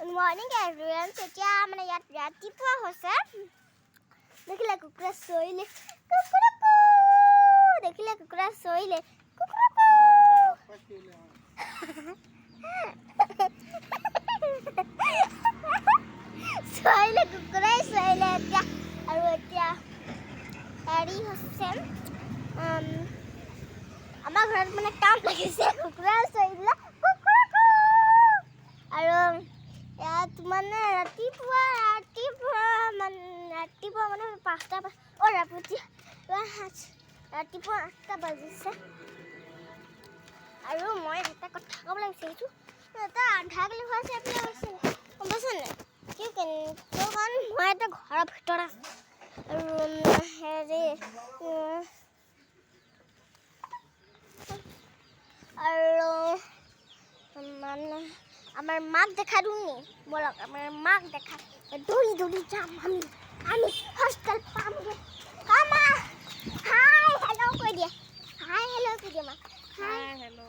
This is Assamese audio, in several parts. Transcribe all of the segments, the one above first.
Good morning everyone. এতিয়া মানে ইয়াত ৰাতিপুৱা হৈছে দেখিলে কুকুৰা চইলে কুকুৰাকু দেখিলে কুকুৰা চইলে কুকুৰাকু চইলে কুকুৰাই চইলে এতিয়া আৰু এতিয়া হেৰি হৈছে আমাৰ ঘৰত মানে কাম লাগিছে কুকুৰা চইলে কুকুৰাকু আৰু ইয়াত মানে ৰাতিপুৱা মানে 5টা ৰাতিপুৱা 8টা বাজিছে আৰু মই এটা কথা ক'ব লাগিছে এটা আধা কিলো হৈছে এফালে হৈছে গম পাইছেনে কাৰণ মই এটা ঘৰৰ ভিতৰত আছোঁ আৰু হেৰি আৰু মানে আমার মাক দেখা দিউনি বলক আমার মাক দেখা দৌড়ি দৌড়ি যাম আমি হস্টেল পামগে মা হাই হ্যালো কই দিয়া হাই হ্যালো কই দিয়া মা হাই হ্যালো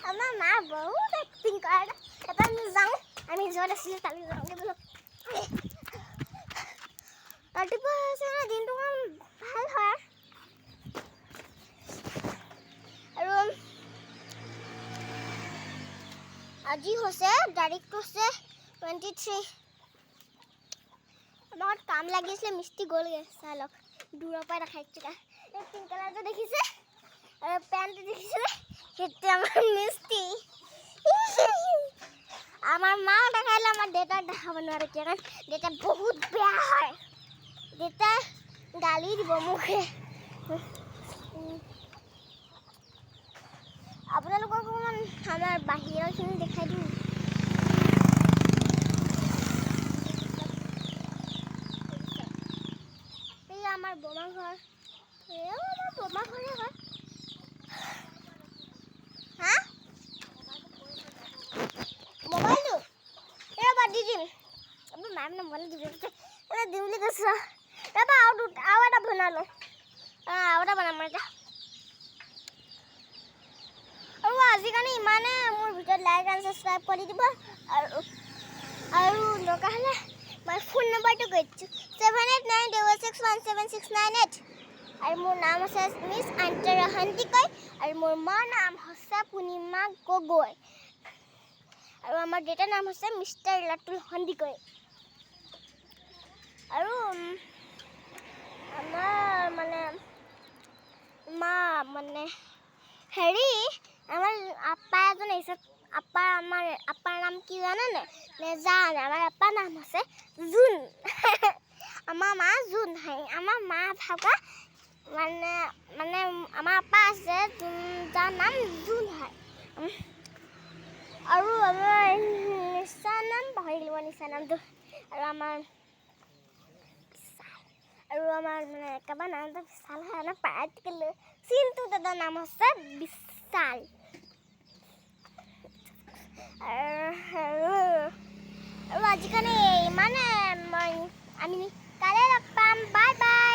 আমার মা বহুত অ্যাক্টিং করে এটা আমি যাও আমি জোর আসলে তালি যাওগে বলক ৰাতিপুৱা আছে দিনটো ভাল হয় আৰু আজি হৈছে তাৰিখটো হৈছে 23 আমাৰ কাম লাগিছিলে মিষ্টি গলগে চালক দূৰৰ পৰা দেখাইছে এই পিংক কালাৰটো দেখিছে আৰু পেন্ট দেখিছে হেতে আমাৰ মিষ্টি আমাৰ মা দেখাইলে আমাৰ দেউতা দেখাব নোৱাৰে কাৰণ দেউতা বহুত বেয়া হয় দেউতা গালি দিব মুখে আপোনালোকক অকণমান আমাৰ বাহিৰৰখিনি দেখাই দিওঁ এই আমাৰ বোমা ঘৰ এও আমাৰ বোমা ঘৰে হয় হা মোবাইলটো ৰ'বা দি দিম আপোনাৰ মায়ে মানে মোবাইল দিব এটা দিম বুলি কৈছে ৰ'বা আৰু এটা বনালোঁ আৰু এটা বনাম এতিয়া আৰু আজিকালি ইমানে মোৰ ভিডিঅ'ত লাইক এণ্ড ছাবস্ক্ৰাইব কৰি দিব আৰু দৰকাৰ হ'লে মই ফোন নম্বৰটো কৈ দিছোঁ 7896617698 আৰু মোৰ নাম আছে মিছ আন্তৰা সন্দিকৈ আৰু মোৰ মাৰ নাম হৈছে পূৰ্ণিমা গগৈ আৰু আমাৰ দেউতাৰ নাম হৈছে মিষ্টাৰ লাটুল সন্দিকৈ আৰু আমাৰ মানে মা মানে হেৰি আমার আপা এজন আহিছে আমার আপার নাম কি জানে নেজানে আমার আপার নাম আছে জুন আমার মা জুন হয় আমার মা ভাবা মানে মানে আমার আপা আছে যার নাম জুন হয় আৰু আমাৰ নিশাৰ নাম পাহৰি গ'লো নিশাৰ নামটো আৰু আমাৰ মানে একেবাৰে নামটো বিশাল হয় আমাৰ পাৰাটিকেল চিন্তু দাদাৰ নাম হৈছে বিশাল আৰু আজিকালি ইমানে আমি কাইলৈ লগ পাম বাই বাই